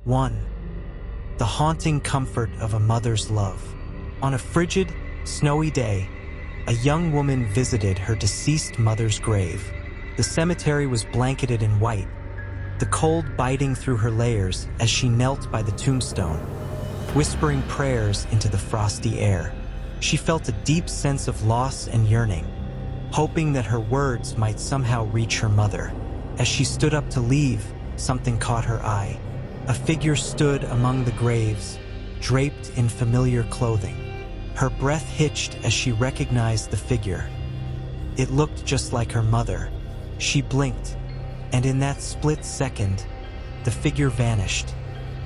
1. The haunting comfort of a mother's love. On a frigid, snowy day, a young woman visited her deceased mother's grave. The cemetery was blanketed in white, the cold biting through her layers as she knelt by the tombstone, whispering prayers into the frosty air. She felt a deep sense of loss and yearning, hoping that her words might somehow reach her mother. As she stood up to leave, something caught her eye. A figure stood among the graves, draped in familiar clothing. Her breath hitched as she recognized the figure. It looked just like her mother. She blinked, and in that split second, the figure vanished,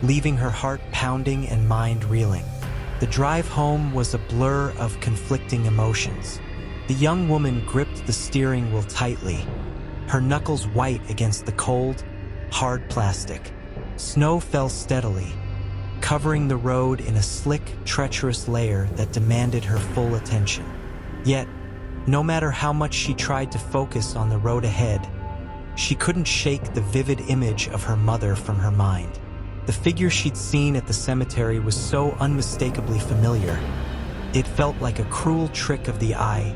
leaving her heart pounding and mind reeling. The drive home was a blur of conflicting emotions. The young woman gripped the steering wheel tightly, her knuckles white against the cold, hard plastic. Snow fell steadily, covering the road in a slick, treacherous layer that demanded her full attention. Yet, no matter how much she tried to focus on the road ahead, she couldn't shake the vivid image of her mother from her mind. The figure she'd seen at the cemetery was so unmistakably familiar. It felt like a cruel trick of the eye,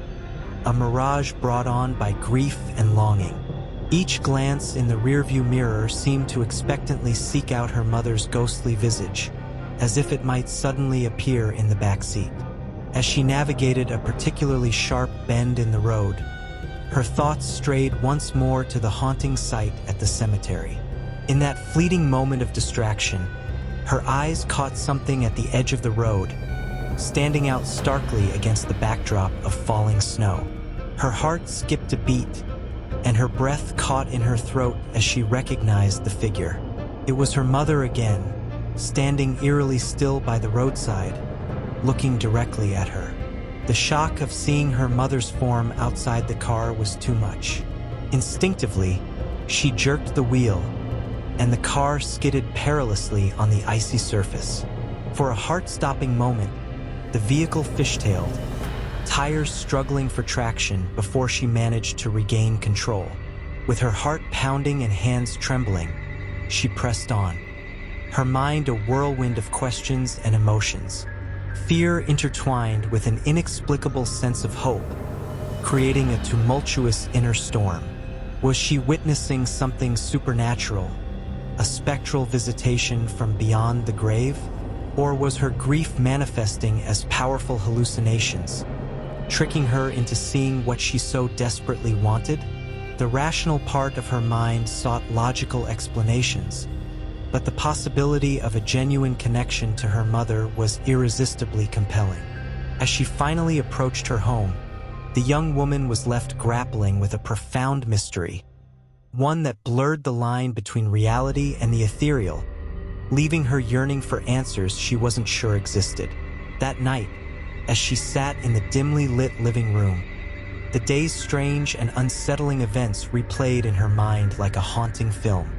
a mirage brought on by grief and longing. Each glance in the rearview mirror seemed to expectantly seek out her mother's ghostly visage, as if it might suddenly appear in the back seat. As she navigated a particularly sharp bend in the road, her thoughts strayed once more to the haunting sight at the cemetery. In that fleeting moment of distraction, her eyes caught something at the edge of the road, standing out starkly against the backdrop of falling snow. Her heart skipped a beat, and her breath caught in her throat as she recognized the figure. It was her mother again, standing eerily still by the roadside, looking directly at her. The shock of seeing her mother's form outside the car was too much. Instinctively, she jerked the wheel, and the car skidded perilously on the icy surface. For a heart-stopping moment, the vehicle fishtailed, tires struggling for traction before she managed to regain control. With her heart pounding and hands trembling, she pressed on, her mind a whirlwind of questions and emotions. Fear intertwined with an inexplicable sense of hope, creating a tumultuous inner storm. Was she witnessing something supernatural, a spectral visitation from beyond the grave? Or was her grief manifesting as powerful hallucinations, tricking her into seeing what she so desperately wanted? The rational part of her mind sought logical explanations, but the possibility of a genuine connection to her mother was irresistibly compelling. As she finally approached her home, the young woman was left grappling with a profound mystery, one that blurred the line between reality and the ethereal, leaving her yearning for answers she wasn't sure existed. That night, as she sat in the dimly lit living room, the day's strange and unsettling events replayed in her mind like a haunting film.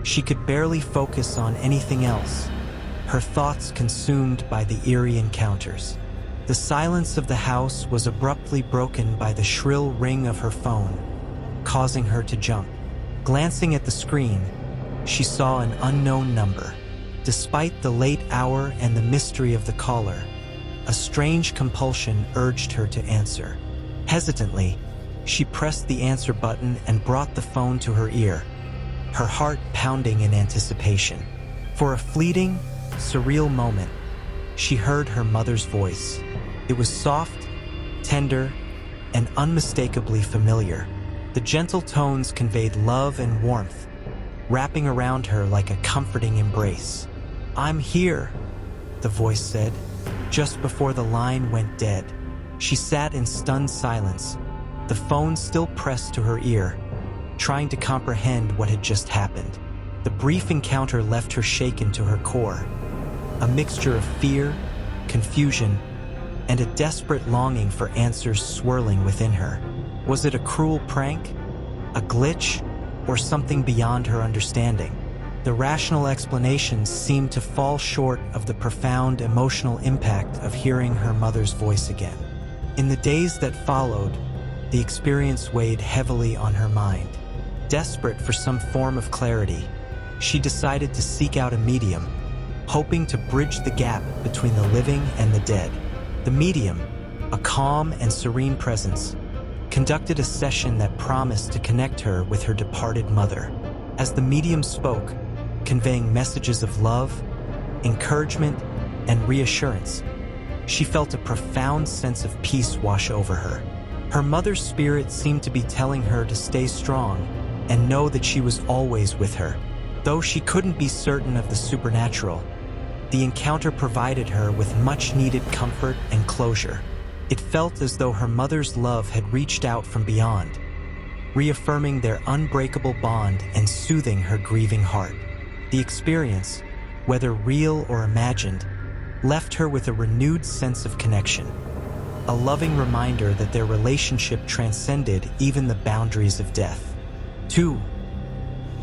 She could barely focus on anything else, her thoughts consumed by the eerie encounters. The silence of the house was abruptly broken by the shrill ring of her phone, causing her to jump. Glancing at the screen, she saw an unknown number. Despite the late hour and the mystery of the caller, a strange compulsion urged her to answer. Hesitantly, she pressed the answer button and brought the phone to her ear, her heart pounding in anticipation. For a fleeting, surreal moment, she heard her mother's voice. It was soft, tender, and unmistakably familiar. The gentle tones conveyed love and warmth, wrapping around her like a comforting embrace. "I'm here," the voice said, just before the line went dead. She sat in stunned silence, the phone still pressed to her ear, trying to comprehend what had just happened. The brief encounter left her shaken to her core, a mixture of fear, confusion, and a desperate longing for answers swirling within her. Was it a cruel prank, a glitch, or something beyond her understanding? The rational explanations seemed to fall short of the profound emotional impact of hearing her mother's voice again. In the days that followed, the experience weighed heavily on her mind. Desperate for some form of clarity, she decided to seek out a medium, hoping to bridge the gap between the living and the dead. The medium, a calm and serene presence, conducted a session that promised to connect her with her departed mother. As the medium spoke, conveying messages of love, encouragement, and reassurance, she felt a profound sense of peace wash over her. Her mother's spirit seemed to be telling her to stay strong and know that she was always with her. Though she couldn't be certain of the supernatural, the encounter provided her with much-needed comfort and closure. It felt as though her mother's love had reached out from beyond, reaffirming their unbreakable bond and soothing her grieving heart. The experience, whether real or imagined, left her with a renewed sense of connection, a loving reminder that their relationship transcended even the boundaries of death. 2.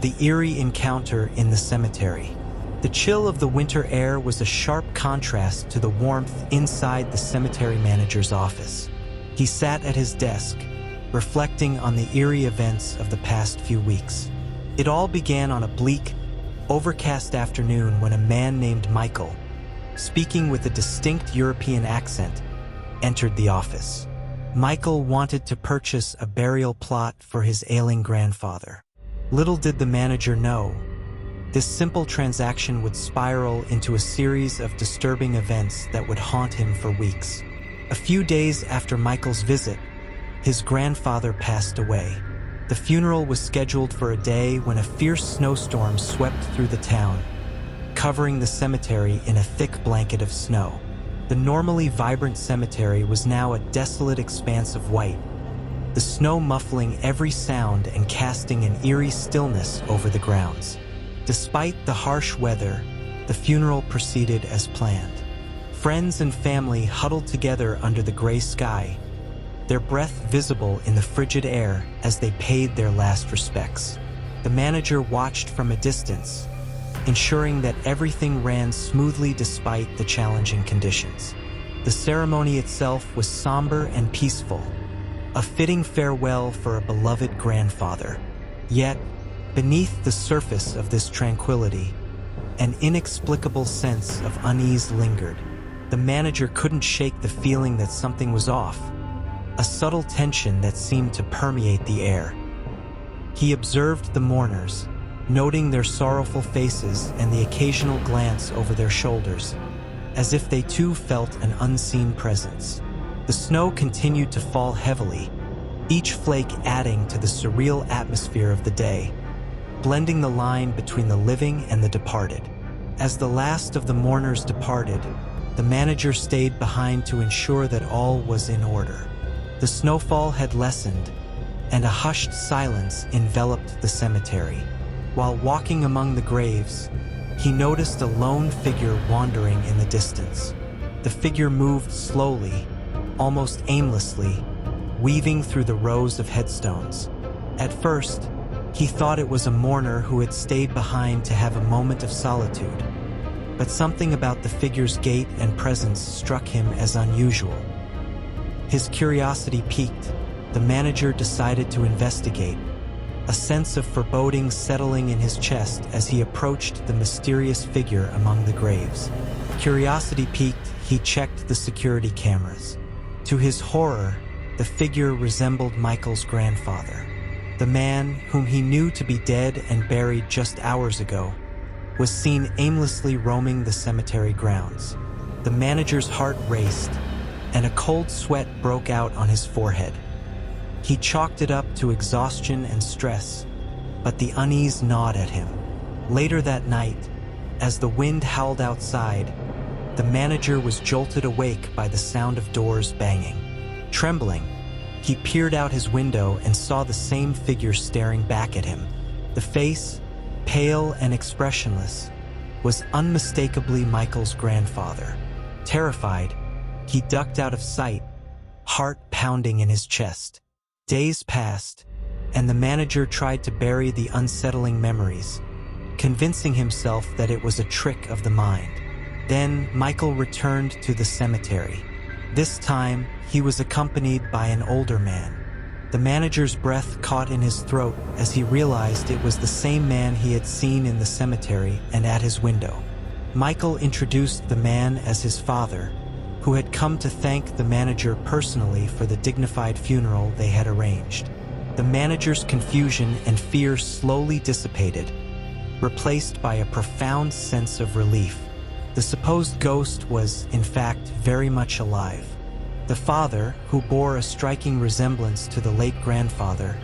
The eerie encounter in the cemetery. The chill of the winter air was a sharp contrast to the warmth inside the cemetery manager's office. He sat at his desk, reflecting on the eerie events of the past few weeks. It all began on a bleak, overcast afternoon when a man named Michael, speaking with a distinct European accent, entered the office. Michael wanted to purchase a burial plot for his ailing grandfather. Little did the manager know, this simple transaction would spiral into a series of disturbing events that would haunt him for weeks. A few days after Michael's visit, his grandfather passed away. The funeral was scheduled for a day when a fierce snowstorm swept through the town, covering the cemetery in a thick blanket of snow. The normally vibrant cemetery was now a desolate expanse of white, the snow muffling every sound and casting an eerie stillness over the grounds. Despite the harsh weather, the funeral proceeded as planned. Friends and family huddled together under the gray sky, their breath visible in the frigid air as they paid their last respects. The manager watched from a distance, ensuring that everything ran smoothly despite the challenging conditions. The ceremony itself was somber and peaceful, a fitting farewell for a beloved grandfather. Yet, beneath the surface of this tranquility, an inexplicable sense of unease lingered. The manager couldn't shake the feeling that something was off, a subtle tension that seemed to permeate the air. He observed the mourners, noting their sorrowful faces and the occasional glance over their shoulders, as if they too felt an unseen presence. The snow continued to fall heavily, each flake adding to the surreal atmosphere of the day, blending the line between the living and the departed. As the last of the mourners departed, the manager stayed behind to ensure that all was in order. The snowfall had lessened, and a hushed silence enveloped the cemetery. While walking among the graves, he noticed a lone figure wandering in the distance. The figure moved slowly, almost aimlessly, weaving through the rows of headstones. At first, he thought it was a mourner who had stayed behind to have a moment of solitude. But something about the figure's gait and presence struck him as unusual. His curiosity piqued. The manager decided to investigate, a sense of foreboding settling in his chest as he approached the mysterious figure among the graves. Curiosity piqued, he checked the security cameras. To his horror, the figure resembled Michael's grandfather. The man, whom he knew to be dead and buried just hours ago, was seen aimlessly roaming the cemetery grounds. The manager's heart raced, and a cold sweat broke out on his forehead. He chalked it up to exhaustion and stress, but the unease gnawed at him. Later that night, as the wind howled outside, the manager was jolted awake by the sound of doors banging. Trembling, he peered out his window and saw the same figure staring back at him. The face, pale and expressionless, was unmistakably Michael's grandfather. Terrified, he ducked out of sight, heart pounding in his chest. Days passed, and the manager tried to bury the unsettling memories, convincing himself that it was a trick of the mind. Then Michael returned to the cemetery. This time, he was accompanied by an older man, The manager's breath caught in his throat as he realized it was the same man he had seen in the cemetery and at his window. Michael introduced the man as his father, who had come to thank the manager personally for the dignified funeral they had arranged. The manager's confusion and fear slowly dissipated, replaced by a profound sense of relief. The supposed ghost was, in fact, very much alive. The father, who bore a striking resemblance to the late grandfather,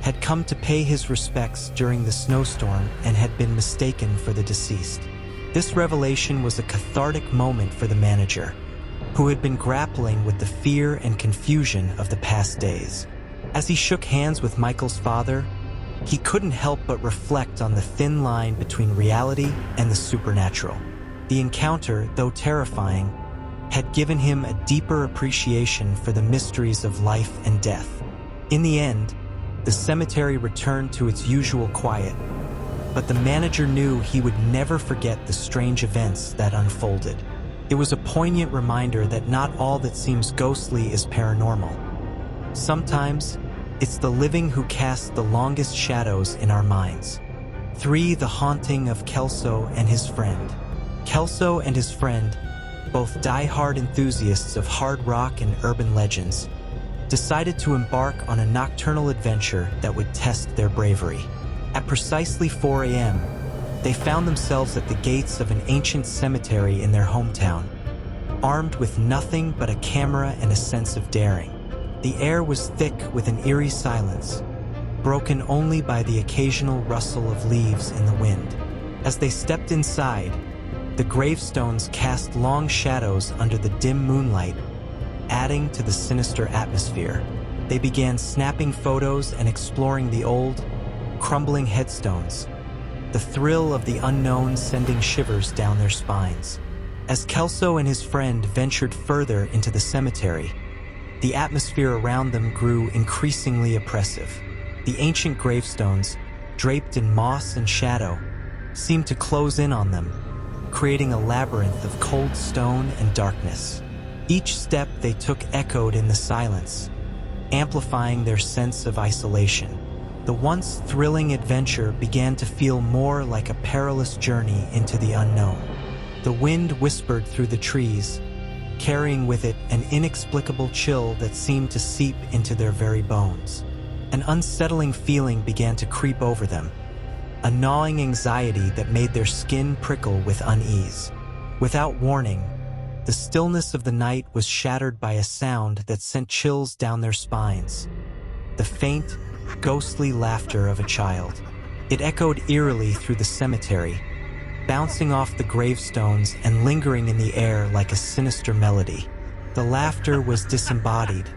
had come to pay his respects during the snowstorm and had been mistaken for the deceased. This revelation was a cathartic moment for the manager, who had been grappling with the fear and confusion of the past days. As he shook hands with Michael's father, he couldn't help but reflect on the thin line between reality and the supernatural. The encounter, though terrifying, had given him a deeper appreciation for the mysteries of life and death. In the end, the cemetery returned to its usual quiet, but the manager knew he would never forget the strange events that unfolded. It was a poignant reminder that not all that seems ghostly is paranormal. Sometimes, it's the living who cast the longest shadows in our minds. 3. The haunting of Kelso and his friend. Kelso and his friend, both die-hard enthusiasts of hard rock and urban legends, decided to embark on a nocturnal adventure that would test their bravery. At precisely 4 a.m., they found themselves at the gates of an ancient cemetery in their hometown, armed with nothing but a camera and a sense of daring. The air was thick with an eerie silence, broken only by the occasional rustle of leaves in the wind. As they stepped inside, the gravestones cast long shadows under the dim moonlight, adding to the sinister atmosphere. They began snapping photos and exploring the old, crumbling headstones, the thrill of the unknown sending shivers down their spines. As Kelso and his friend ventured further into the cemetery, the atmosphere around them grew increasingly oppressive. The ancient gravestones, draped in moss and shadow, seemed to close in on them, creating a labyrinth of cold stone and darkness. Each step they took echoed in the silence, amplifying their sense of isolation. The once thrilling adventure began to feel more like a perilous journey into the unknown. The wind whispered through the trees, carrying with it an inexplicable chill that seemed to seep into their very bones. An unsettling feeling began to creep over them, a gnawing anxiety that made their skin prickle with unease. Without warning, the stillness of the night was shattered by a sound that sent chills down their spines. The faint, ghostly laughter of a child. It echoed eerily through the cemetery, bouncing off the gravestones and lingering in the air like a sinister melody. The laughter was disembodied,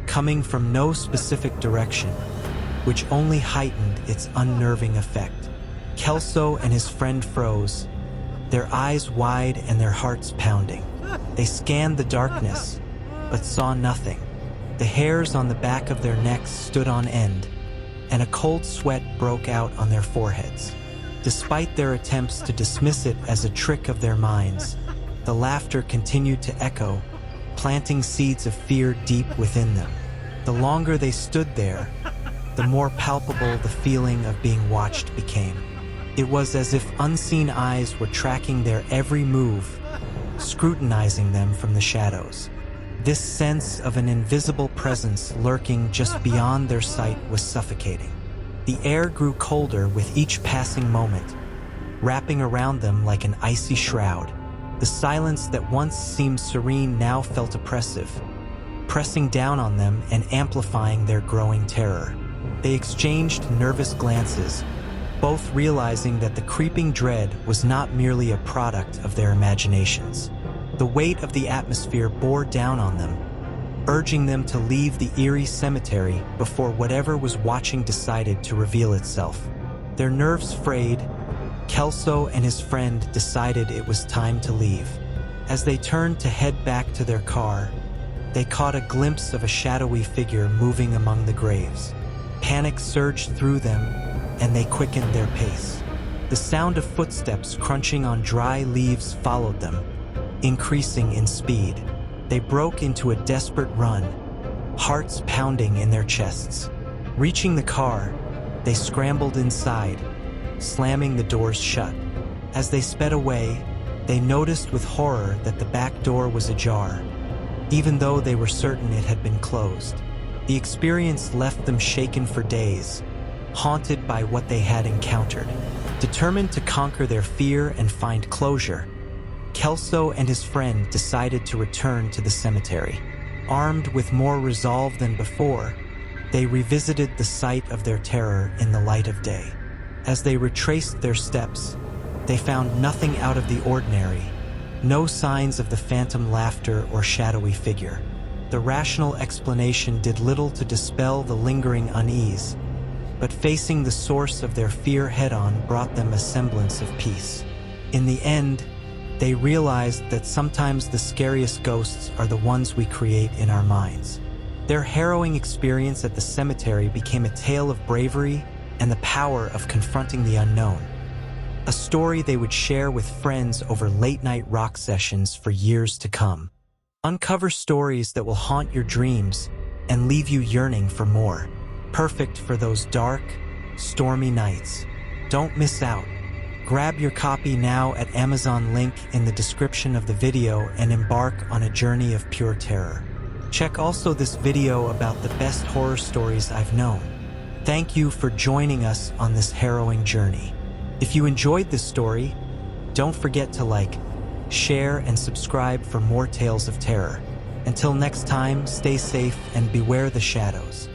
coming from no specific direction, which only heightened its unnerving effect. Kelso and his friend froze, their eyes wide and their hearts pounding. They scanned the darkness, but saw nothing. The hairs on the back of their necks stood on end, and a cold sweat broke out on their foreheads. Despite their attempts to dismiss it as a trick of their minds, the laughter continued to echo, planting seeds of fear deep within them. The longer they stood there, the more palpable the feeling of being watched became. It was as if unseen eyes were tracking their every move, scrutinizing them from the shadows. This sense of an invisible presence lurking just beyond their sight was suffocating. The air grew colder with each passing moment, wrapping around them like an icy shroud. The silence that once seemed serene now felt oppressive, pressing down on them and amplifying their growing terror. They exchanged nervous glances, both realizing that the creeping dread was not merely a product of their imaginations. The weight of the atmosphere bore down on them, urging them to leave the eerie cemetery before whatever was watching decided to reveal itself. Their nerves frayed, Kelso and his friend decided it was time to leave. As they turned to head back to their car, they caught a glimpse of a shadowy figure moving among the graves. Panic surged through them, and they quickened their pace. The sound of footsteps crunching on dry leaves followed them, increasing in speed. They broke into a desperate run, hearts pounding in their chests. Reaching the car, they scrambled inside, slamming the doors shut. As they sped away, they noticed with horror that the back door was ajar, even though they were certain it had been closed. The experience left them shaken for days, haunted by what they had encountered. Determined to conquer their fear and find closure, Kelso and his friend decided to return to the cemetery. Armed with more resolve than before, they revisited the site of their terror in the light of day. As they retraced their steps, they found nothing out of the ordinary, no signs of the phantom laughter or shadowy figure. The rational explanation did little to dispel the lingering unease, but facing the source of their fear head-on brought them a semblance of peace. In the end, they realized that sometimes the scariest ghosts are the ones we create in our minds. Their harrowing experience at the cemetery became a tale of bravery and the power of confronting the unknown, a story they would share with friends over late-night rock sessions for years to come. Uncover stories that will haunt your dreams and leave you yearning for more. Perfect for those dark, stormy nights. Don't miss out. Grab your copy now at Amazon, link in the description of the video, and embark on a journey of pure terror. Check also this video about the best horror stories I've known. Thank you for joining us on this harrowing journey. If you enjoyed this story, don't forget to like, share, and subscribe for more tales of terror. Until next time, stay safe and beware the shadows.